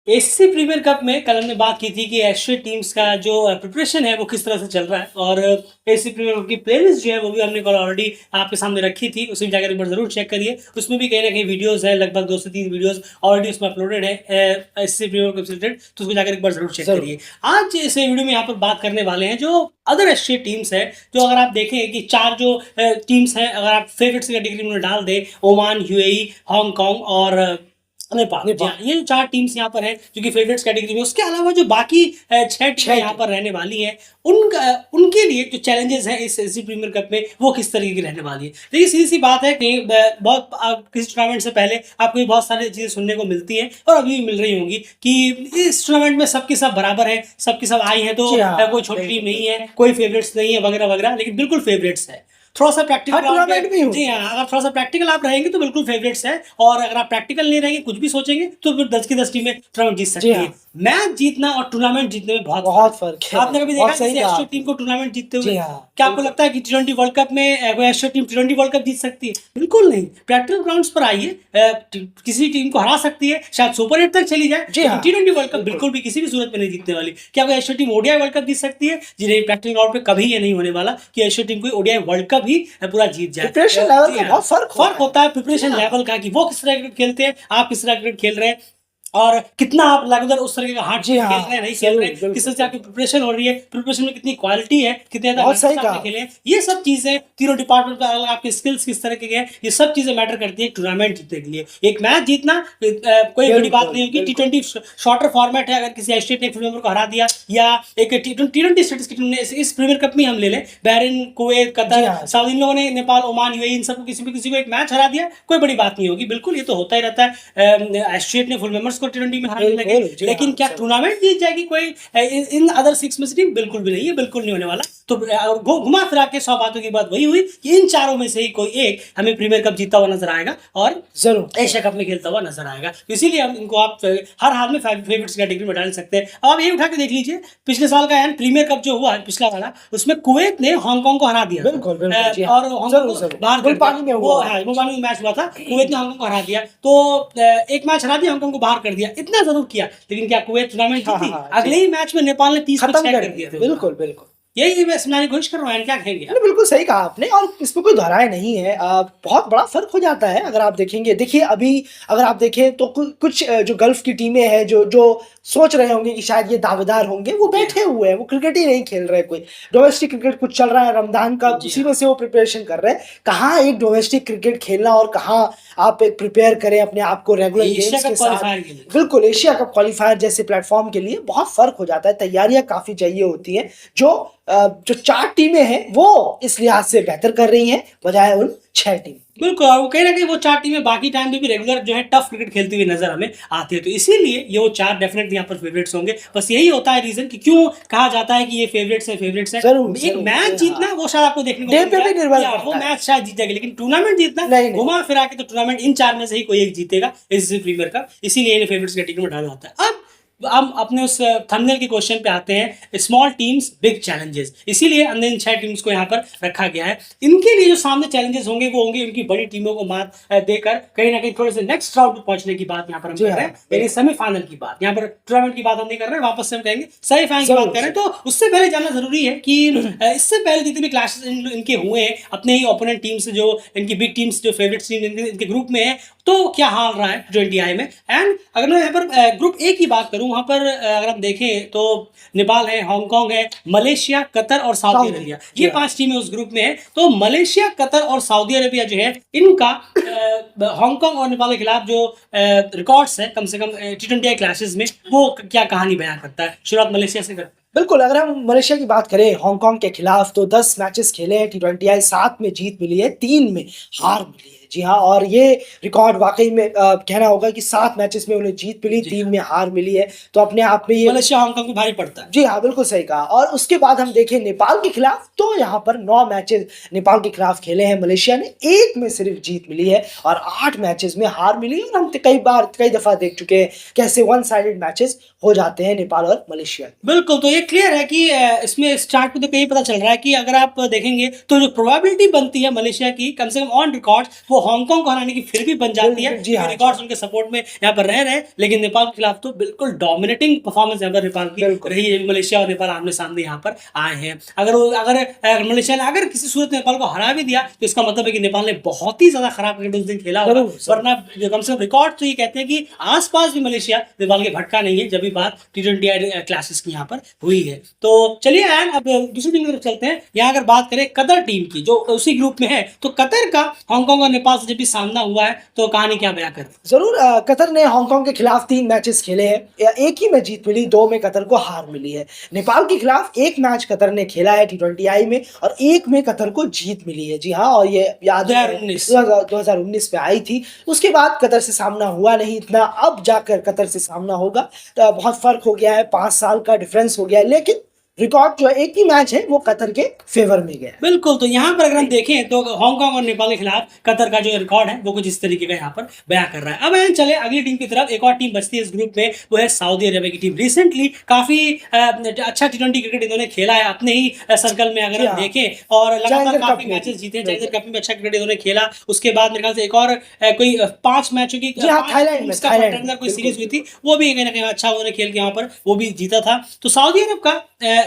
SC premiere cup में कल हमने बात की थी कि एशिया टीम्स का जो प्रिपरेशन है वो किस तरह से चल रहा है, और एससी प्रीमियर कप की प्लेलिस्ट जो है वो भी हमने कल ऑलरेडी आपके सामने रखी थी। उसमें जाकर एक बार जरूर चेक करिए, उसमें भी कहीं ना कहीं वीडियोस है, लगभग 2 से 3 वीडियोस ऑलरेडी उसमें अपलोडेड है एससी प्रीमियर कप से रिलेटेड, तो उसको जाकर एक बार जरूर चेक करिए। आज इस वीडियो में यहाँ पर बात करने वाले हैं जो अदर एशिया टीम्स है, जो अगर आप देखें कि 4 जो टीम्स हैं, अगर आप फेवरेट्स की कैटेगरी में डाल दें, ओमान, यूएई, हांगकांग और नेपाल, ये जो 4 टीम्स यहाँ पर हैं जो कि फेवरेट्स कैटेगरी में। उसके अलावा जो बाकी 6 टीमें यहाँ पर रहने वाली हैं, उनके लिए जो चैलेंजेस हैं इस एससी प्रीमियर कप में वो किस तरीके की रहने वाली है। देखिए, सीधी सी बात है कि बहुत किसी टूर्नामेंट से पहले आपको बहुत सारी चीज़ें सुनने को मिलती हैं और अभी भी मिल रही होंगी कि इस टूर्नामेंट में सबके सब बराबर है, सबके सब आई हैं, तो कोई छोटी टीम नहीं है, कोई फेवरेट्स नहीं है वगैरह वगैरह, लेकिन बिल्कुल फेवरेट्स है। थोड़ा सा प्रैक्टिकल जी हाँ, अगर थोड़ा सा प्रैक्टिकल आप रहेंगे तो बिल्कुल फेवरेट्स है, और अगर आप प्रैक्टिकल नहीं रहेंगे, कुछ भी सोचेंगे, तो फिर 10 की 10 टीमें टूर्नामेंट जीत सकती है। मैच जीतना और टूर्नामेंट जीतने में बहुत फर्क है। आपने कभी देखा किसी एशिया टीम को टूर्नामेंट जीतते हुए? क्या आपको लगता है कि टी20 वर्ल्ड कप में कोई एशिया टीम टी20 वर्ल्ड कप जीत सकती है? बिल्कुल नहीं। प्रैक्टिकल ग्राउंड्स पर आइए, किसी टीम को हरा सकती है, शायद सुपर 8 तक चली जाए, टी20 वर्ल्ड कप बिल्कुल भी किसी भी सूरत में नहीं जीतने वाली। क्या कोई Asia team ODI World Cup जीत सकती है? जी नहीं, प्रैक्टिकल ग्राउंड पे कभी ये नहीं होने वाला कि एशिया टीम कोई ओडीआई वर्ल्ड कप ही पूरा जीत जाए। प्रिपरेशन लेवल का बहुत फर्क होता है, प्रिपरेशन लेवल का, कि वो किस तरह क्रिकेट खेलते हैं, आप किस तरह क्रिकेट खेल रहे हैं, और कितना आप लगातार उस तरह का हार्ड खेल रहे हैं, नहीं खेल रहे हैं, किस तरह से आपकी प्रिपरेशन हो रही है, प्रिपरेशन में कितनी क्वालिटी है, कितने खेले, ये सब चीजें तीनों डिपार्टमेंट पर आपके स्किल्स किस तरह के हैं, ये सब चीजें मैटर करती है टूर्नामेंट जीतने के लिए। एक मैच जीतना कोई बड़ी बात नहीं होगी। टी20 शॉर्टर फॉर्मेट है, अगर किसी एशिया टीम मेंबर को हरा दिया, या एक टी20 स्टेटस की टीम ने इस प्रीमियर कप में हम ले लें, बहरीन, कुवैत, कतर, साउथ, इन लोगों ने नेपाल, ओमान, यूएई, इन सबको किसी को एक मैच हरा दिया, कोई बड़ी बात नहीं होगी। बिल्कुल, ये तो होता ही रहता है। एशिया ने फुल मेंबर्स को टी20 में हारने लगे, लेकिन क्या टूर्नामेंट जीत जाएगी कोई इन अदर 6 में से टीम? बिल्कुल भी नहीं है, बिल्कुल नहीं होने वाला। तो घुमा फिरा के 100 बातों की बात वही हुई कि इन चारों में से ही कोई एक हमें प्रीमियर कप जीतता हुआ नजर आएगा और जरूर एशिया कप में खेलता हुआ नजर आएगा। तो इसीलिए हम इनको आप हर हाल में फेवरेट्स कैटेगरी में डाल सकते हैं। अब आप ये उठा के देख लीजिए, पिछले साल का प्रीमियर कप जो हुआ पिछला वाला, उसमें कुवैत ने हांगकांग को हरा दिया, और हांगकांग मैच हुआ था, कुवैत ने हांगकांग को हरा दिया, तो एक मैच हरा दिया, हांगकांग को बाहर कर दिया, इतना जरूर किया। लेकिन क्या कुवैत टूर्नामेंट जीती? अगले ही मैच में नेपाल ने 30 को 6 कर दिया था। बिल्कुल बिल्कुल, यही मैं समझाने की कोशिश कर रहा हूँ, क्या कहेंगे? बिल्कुल सही कहा आपने, और इसमें कोई दोहराए नहीं है। बहुत बड़ा फर्क हो जाता है अगर आप देखेंगे। देखिए, अभी अगर आप देखें तो कुछ जो गल्फ की टीमें हैं जो सोच रहे होंगे कि शायद ये दावेदार होंगे, वो बैठे हुए हैं, वो क्रिकेट ही नहीं खेल रहे। कोई डोमेस्टिक क्रिकेट कुछ चल रहा है, रमजान का, उसी में से वो प्रिपरेशन कर रहे हैं। कहाँ एक डोमेस्टिक क्रिकेट खेलना और कहाँ आप एक प्रिपेयर करें अपने आप को रेगुलर गेम्स के साथ। बिल्कुल, एशिया कप क्वालिफायर जैसे प्लेटफॉर्म के लिए बहुत फर्क हो जाता है। तैयारियां काफी चाहिए होती हैं। जो 4 टीमें हैं वो इस लिहाज से बेहतर कर रही हैं बजाय उन 6 टीम। बिल्कुल, और कहीं ना कहीं वो 4 टीमें बाकी टाइम में भी रेगुलर जो है टफ क्रिकेट खेलती हुई नजर हमें आती है, तो इसीलिए ये वो 4 डेफिनेटली यहाँ पर फेवरेट्स होंगे। बस यही होता है रीजन कि क्यों कहा जाता है कि ये फेवरेट्स है। एक मैच जीतना वो शायद आपको देखने को वो मैच शायद जीत जाएगा, लेकिन टूर्नामेंट जीतना घुमा फिरा के तो टूर्नामेंट इन 4 में से ही कोई एक जीतेगा इस प्रीमियर कप, इसीलिए फेवरेट्स कैटेगरी में डाला जाता है। अब हम अपने उस थंबनेल के क्वेश्चन पे आते हैं, स्मॉल टीम्स बिग चैलेंजेस। इसीलिए हमने इन 6 टीम्स को यहाँ पर रखा गया है। इनके लिए जो सामने चैलेंजेस होंगे वो होंगे उनकी बड़ी टीमों को मात देकर कहीं ना कहीं थोड़े से नेक्स्ट राउंड में पहुंचने की बात यहाँ पर हम कर रहे हैं, यानी सेमीफाइनल की बात। यहाँ पर टूर्नामेंट की बात हम नहीं कर रहे हैं, वापस से हम कहेंगे सेमीफाइनल की बात कर रहे हैं। तो उससे पहले जानना जरूरी है कि इससे पहले जितने भी क्लैशेस इनके हुए हैं अपने ही ओपोनेंट टीम से, जो इनकी बिग टीम्स जो फेवरेट टीम इनके ग्रुप में है, तो क्या हाल रहा है टी20 में। एंड अगर मैं यहाँ पर ग्रुप ए की बात करूँ, वहाँ पर अगर हम देखें तो नेपाल है, हांगकांग है, मलेशिया, कतर और सऊदी अरेबिया, ये 5 टीमें उस ग्रुप में है। तो मलेशिया, कतर और सऊदी अरेबिया जो है, इनका हांगकांग और नेपाल के खिलाफ जो रिकॉर्ड्स है कम से कम टी20 क्लैशेस में, वो क्या कहानी बयान करता है। शुरुआत मलेशिया से करते हैं। बिल्कुल, अगर हम मलेशिया की बात करें, हांगकांग के खिलाफ तो 10 मैचेस खेले हैं टी20, 7 में जीत मिली है, 3 में हार मिली है। जी हाँ, और ये रिकॉर्ड वाकई में कहना होगा कि 7 मैचेस में उन्हें जीत मिली, 3 में हार मिली है, तो अपने आप में ये मलेशिया हांगकांग को भारी पड़ता है। जी हाँ, बिल्कुल सही कहा। और उसके बाद हम देखें नेपाल के खिलाफ, तो यहाँ पर 9 मैचेस नेपाल के खिलाफ खेले हैं मलेशिया ने, 1 में सिर्फ जीत मिली है और 8 मैचेस में हार मिली है। और हम कई दफा देख चुके हैं कैसे 1 साइडेड मैचेस हो जाते हैं नेपाल और मलेशिया। बिल्कुल, तो ये क्लियर है कि इसमें स्टार्ट में तो कहीं पता चल रहा है कि अगर आप देखेंगे तो जो प्रोबेबिलिटी बनती है मलेशिया की, कम से कम ऑन रिकॉर्ड वो वो हांगकांग को हराने की फिर भी बन जाती है, जी हाँ, रिकॉर्ड्स उनके सपोर्ट में यहाँ पर रह रहे हैं, लेकिन नेपाल के खिलाफ तो बिल्कुल डोमिनेटिंग परफॉर्मेंस यहाँ पर नेपाल की रही है। मलेशिया और नेपाल आमने सामने यहाँ पर आए हैं। अगर मलेशिया ने अगर किसी सूरत नेपाल को हरा भी दिया तो इसका मतलब है कि नेपाल ने बहुत ही ज्यादा खराब क्रिकेट उस दिन खेला होगा, वरना कम से कम रिकॉर्ड तो ये कहते हैं कि आसपास भी मलेशिया नेपाल के भटका नहीं है जब भी बात T20 क्लासेस की यहाँ पर हुई है। तो चलिए यार अब दूसरी टीम की तरफ चलते हैं। यहाँ अगर बात करें कतर टीम की जो उसी ग्रुप में है, तो कतर का हांगकांग और नेपाल से जब भी सामना हुआ है तो कहानी क्या बयां कर। जरूर कतर ने हांगकांग के खिलाफ 3 मैचेस खेले हैं, एक ही में जीत मिली, 2 में कतर को हार मिली है। नेपाल के खिलाफ एक मैच कतर ने खेला है T20I में और एक में कतर को जीत मिली है। जी हाँ, और ये याद 2019 में आई थी। उसके बाद कतर से सामना हुआ नहीं इतना, अब जाकर कतर से सामना होगा। तो बहुत फर्क हो गया है, 5 साल का डिफरेंस हो गया है, लेकिन रिकॉर्ड जो है एक ही मैच है वो कतर के फेवर में गया। बिल्कुल, तो यहाँ पर अगर हम देखें तो हांगकांग और नेपाल के खिलाफ कतर का जो रिकॉर्ड है वो कुछ इस तरीके का यहाँ पर बयां कर रहा है। अब हम चले अगली टीम की तरफ। एक और टीम बचती है इस ग्रुप में, वो है सऊदी अरेबिया की टीम। रिसेंटली काफी अच्छा T20 क्रिकेट इन्होंने खेला है अपने ही सर्कल में अगर हम देखें, और लगातार काफी मैचेस जीते। चैलेंजर कप में अच्छा क्रिकेट इन्होंने खेला। उसके बाद मेरे ख्याल से एक और कोई 5 मैचों की थाईलैंड कोई सीरीज हुई थी, वो भी कहीं ना कहीं अच्छा उन्होंने खेल के यहाँ पर वो भी जीता था। तो सऊदी अरब का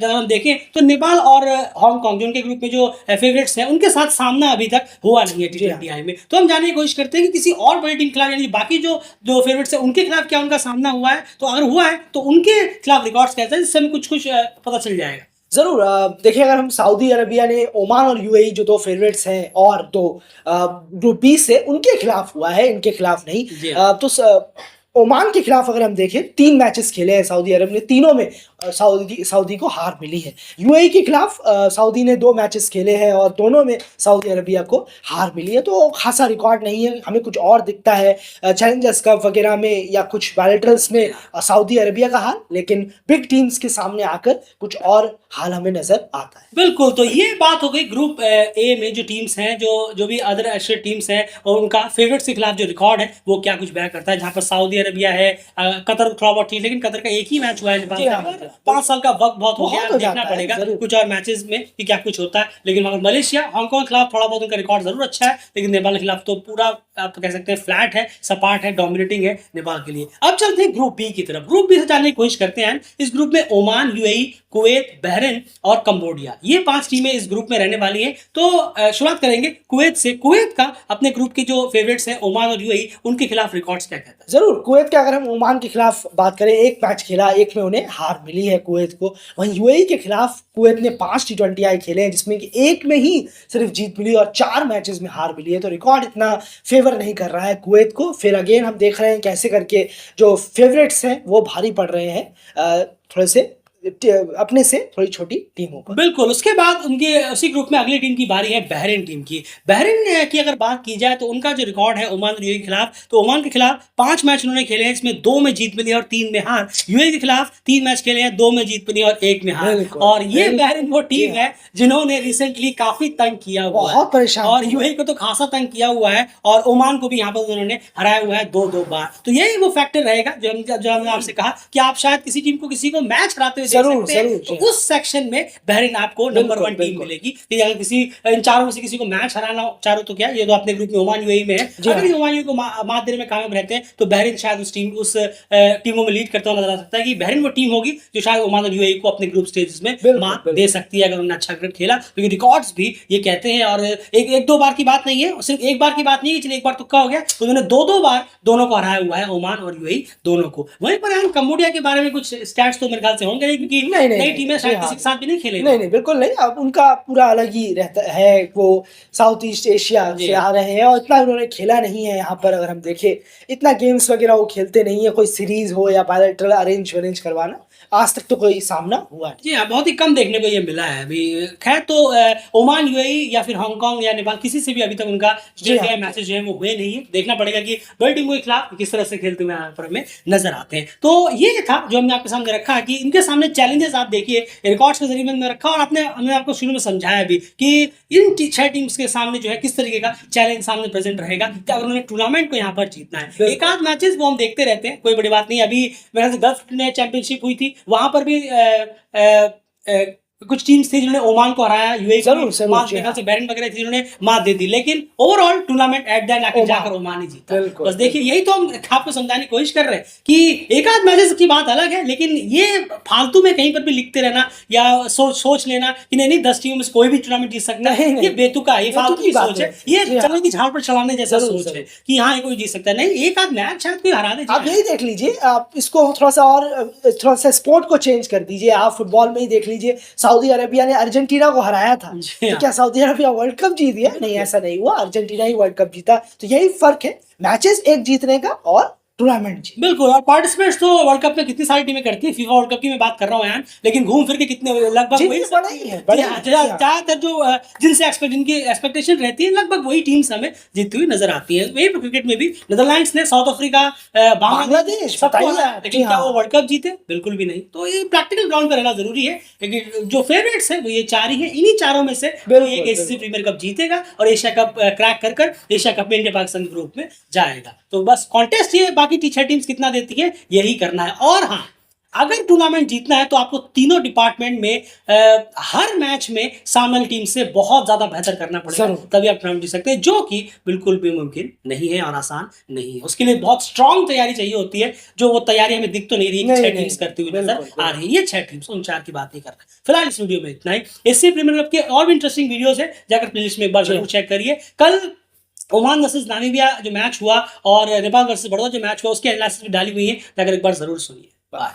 जब हम देखें तो नेपाल और हांगकांग जो उनके ग्रुप में जो फेवरेट्स हैं उनके साथ सामना अभी तक हुआ नहीं है T20I में। तो हम जानने की कोशिश करते हैं कि किसी और बड़ी टीम के खिलाफ, यानी बाकी जो जो फेवरेट्स हैं उनके खिलाफ क्या उनका सामना हुआ है, तो अगर हुआ है तो उनके खिलाफ रिकॉर्ड्स कैसे हैं, जिससे हमें कुछ पता चल जाएगा। जरूर देखिए, अगर हम सऊदी अरबिया ने ओमान और यूएई जो 2 फेवरेट्स हैं और 2 ग्रुप बी से उनके खिलाफ हुआ है, इनके खिलाफ नहीं। तो ओमान के खिलाफ अगर हम देखें 3 मैचेस खेले हैं सऊदी अरब ने, तीनों में सऊदी को हार मिली है। यूएई के खिलाफ सऊदी ने 2 मैचेस खेले हैं और दोनों में सऊदी अरबिया को हार मिली है। तो खासा रिकॉर्ड नहीं है, हमें कुछ और दिखता है चैलेंजर्स कप वगैरह में या कुछ बैटल्स में सऊदी अरबिया का हाल, लेकिन बिग टीम्स के सामने आकर कुछ और हाल हमें नजर आता है। बिल्कुल, तो ये बात हो गई ग्रुप ए में जो टीम्स हैं, जो भी अदर एशियन टीम्स हैं और उनका फेवरेट्स के खिलाफ जो रिकॉर्ड है वो क्या कुछ बयां करता है। जहां पर सऊदी अरबिया है, कतर थोड़ा बहुत ठीक, लेकिन कतर का एक ही मैच हुआ है नेपाल। 5 साल का वक्त बहुत हो गया, देखना पड़ेगा कुछ और मैचेस में कि क्या कुछ होता है। लेकिन मगर मलेशिया हांगकांग के खिलाफ थोड़ा बहुत उनका रिकॉर्ड जरूर अच्छा है, लेकिन नेपाल के खिलाफ तो पूरा आप कह सकते हैं फ्लैट है, सपाट है, डोमिनेटिंग है नेपाल के लिए। अब चलते हैं ग्रुप बी की तरफ। ग्रुप बी से जानने की कोशिश करते हैं। इस ग्रुप में ओमान, यूएई, कुवैत, बहरीन और कंबोडिया, ये 5 टीमें इस ग्रुप में रहने वाली हैं। तो शुरुआत करेंगे कुवैत से। कुवैत का अपने ग्रुप की जो फेवरेट्स हैं ओमान और यूएई, उनके खिलाफ रिकॉर्ड्स क्या कहता है। जरूर, कुवैत का अगर हम ओमान के खिलाफ बात करें, एक मैच खेला, एक में उन्हें हार मिली है कुवैत को। वहीं यूएई के खिलाफ कुवैत ने 5 T20I खेले हैं, जिसमें कि एक में ही सिर्फ जीत मिली और 4 मैचेस में हार मिली है। तो रिकॉर्ड इतना फेवर नहीं कर रहा है कुवैत को। फिर अगेन हम देख रहे हैं कैसे करके जो फेवरेट्स हैं वो भारी पड़ रहे हैं थोड़े से अपने से थोड़ी छोटी टीमों पर। बिल्कुल, उसके बाद उनके उसी ग्रुप में अगली टीम की बारी है बहरीन टीम की। बहरीन की अगर बात की जाए तो उनका जो रिकॉर्ड है ओमान और यूएई के खिलाफ, तो ओमान के खिलाफ 5 मैच उन्होंने खेले हैं, इसमें 2 में जीत मिली और 3 में हार। यूएई के खिलाफ 3 मैच खेले हैं, 2 में जीत मिली और 1 में हार। और ये बहरीन वो टीम है जिन्होंने रिसेंटली काफी तंग किया हुआ है, बहुत परेशान, और यूएई को तो खासा तंग किया हुआ है, और ओमान को भी यहाँ पर उन्होंने हराया हुआ है 2-2 बार। तो यही वो फैक्टर रहेगा जो हमने आपसे कहा कि आप शायद किसी टीम को किसी को मैच हराते हुए देख सकते हैं, तो उस सेक्शन में बहरीन आपको नंबर 1 टीम मिलेगी। कि अगर किसी इन चारों में से किसी को मैच हराना हो, चारों तो क्या, ये तो अपने ग्रुप में ओमान यूएई में है, अगर ये ओमान यूएई को मात देने में कामयाब रहते हैं तो बहरीन शायद उस टीमों में लीड करता हुआ नजर आ सकता है कि बहरीन वो टीम होगी जो शायद ओमान और यूएई को अपने ग्रुप स्टेजेस में मात दे सकती है अगर उन्होंने अच्छा क्रिकेट खेला। क्योंकि रिकॉर्ड्स भी ये कहते हैं, और एक दो बार की बात नहीं है, सिर्फ एक बार की बात नहीं है, चलिए एक बार तुक्का हो गया, तो उन्होंने 2-2 बार दोनों को हराया हुआ है, ओमान और यूएई दोनों को। वहीं पर हम कंबोडिया के बारे में कुछ स्टैट्स तो मेरे ख्याल से होंगे नहीं, क्योंकि नई टीमें शायद किसी के साथ भी नहीं खेले। नहीं, बिल्कुल नहीं। अब उनका पूरा अलग ही रहता है, वो साउथ ईस्ट एशिया से आ रहे हैं और इतना उन्होंने खेला नहीं है यहाँ पर। अगर हम देखें, इतना गेम्स वगैरह वो खेलते नहीं है, कोई सीरीज हो या बायलैटरल अरेंज करवाना आज तक तो कोई सामना हुआ नहीं। जी हाँ, बहुत ही कम देखने को ये मिला है अभी। खैर, तो ओमान, यूएई या फिर हांगकांग या नेपाल, किसी से भी अभी तक उनका मैचेस जो है वो हुए नहीं है। देखना पड़ेगा कि बड़ी टीमों के खिलाफ किस तरह से खेलते हुए यहाँ पर हमें नजर आते हैं। तो ये था जो हमने आपके सामने रखा कि इनके सामने चैलेंजेस आप देखिए रिकॉर्ड्स के जरिए मैंने रखा, और हमने आपको शुरू में समझाया भी कि इन 6 टीम्स के सामने जो है किस तरीके का चैलेंज सामने प्रेजेंट रहेगा कि अगर उन्होंने टूर्नामेंट को यहाँ पर जीतना है। एक आध मैचेस वो हम देखते रहते हैं, कोई बड़ी बात नहीं। अभी मेरे से गल्फ चैंपियनशिप हुई थी, वहां पर भी कुछ टीम्स थी जिन्होंने ओमान को हराया, यूएई जरूर, जरूर, जी मेरे ख्याल हाँ। से बहरीन वगैरह थी जिन्होंने मात दे दी, लेकिन overall tournament at the end आखिर ओमान। जाकर ओमान ही जीता। बिल्कुल, बस देखिए, यही तो हम आपको समझाने की कोशिश कर रहे हैं कि एक आध मैचेस की बात अलग है, लेकिन ये फालतू में कहीं पर भी लिखते रहना या सोच लेना कि नहीं 10 टीमों में से कोई भी टूर्नामेंट जीत सकता है, नहीं, ये बेतुका है, ये बेतुकी फालतू की बात सोच है, है। ये जी हाँ। चने की झाड़ पर चढ़ाने जैसा जरूर, सोच है जरूर। कि हाँ ये कोई जीत सकता है। नहीं, एक आध मैच शायद कोई हरा दे। आप यही देख लीजिए, आप इसको थोड़ा सा और थोड़ा सा स्पोर्ट को चेंज कर दीजिए। आप फुटबॉल में ही देख लीजिए, सऊदी अरेबिया ने अर्जेंटीना को हराया था, जी तो हाँ। क्या सऊदी अरेबिया वर्ल्ड कप जीत गया? नहीं, ऐसा नहीं हुआ, अर्जेंटीना ही वर्ल्ड कप जीता। तो यही फर्क है मैचेस एक जीतने का और टूर्नामेंट जीत। बिल्कुल, और पार्टिसिपेट्स तो वर्ल्ड कप में कितनी सारी टीमें करती है, फीफा वर्ल्ड कप की मैं बात कर रहा हूँ यार, लेकिन घूम फिर के कितने लगभग जी, वही बड़ा ही है, बड़ा ही है, जी हाँ। ज्यादातर जो जिनकी एक्सपेक्टेशन रहती है, लगभग वही टीम्स हमें जीतती हुई नजर आती है। वही क्रिकेट में भी नीदरलैंड्स ने साउथ अफ्रीका, बांग्लादेश, सबको बताइए हराया, आप, लेकिन जी क्या हाँ। वो वर्ल्ड कप जीते? बिल्कुल भी नहीं। तो ये प्रैक्टिकल ग्राउंड पर रहना जरूरी है, लेकिन जो फेवरेट्स है वो ये चार ही है। इन्हीं चारों में से कोई बिल्कुल, एक एसीसी प्रीमियर कप जीतेगा और एशिया कप क्रैक कर कर एशिया कप में इंडिया पाकिस्तान के ग्रुप में जाएगा। तो बस कॉन्टेस्ट ये, बाकी 6 टीम्स कितना देती है यही करना है। और हाँ, अगर टूर्नामेंट जीतना है तो आपको तीनों डिपार्टमेंट में हर मैच में सामने टीम से बहुत ज्यादा बेहतर करना पड़ेगा, जरूर। तभी आप टूर्नामेंट जीत सकते हैं, जो कि बिल्कुल भी मुमकिन नहीं है और आसान नहीं है। उसके लिए बहुत स्ट्रांग तैयारी चाहिए होती है, जो वो तैयारी हमें दिख तो नहीं रही है कि नहीं, 6 नहीं, टीम्स करती हुई बिल्कुल, नजर आ रही है। ये 6 टीम्स, उन 4 की बात नहीं कर रहे। फिलहाल इस वीडियो में इतना ही। एससी प्रीमियर कप के और भी इंटरेस्टिंग वीडियोस है, जाकर प्लेलिस्ट में एक बार जरूर चेक करिए। कल ओमान वर्सेस नामीबिया जो मैच हुआ और नेपाल वर्सेस बड़ौदा जो मैच हुआ, उसके एनालिसिस भी डाली हुई है, जाकर एक बार जरूर सुनिए। बाय।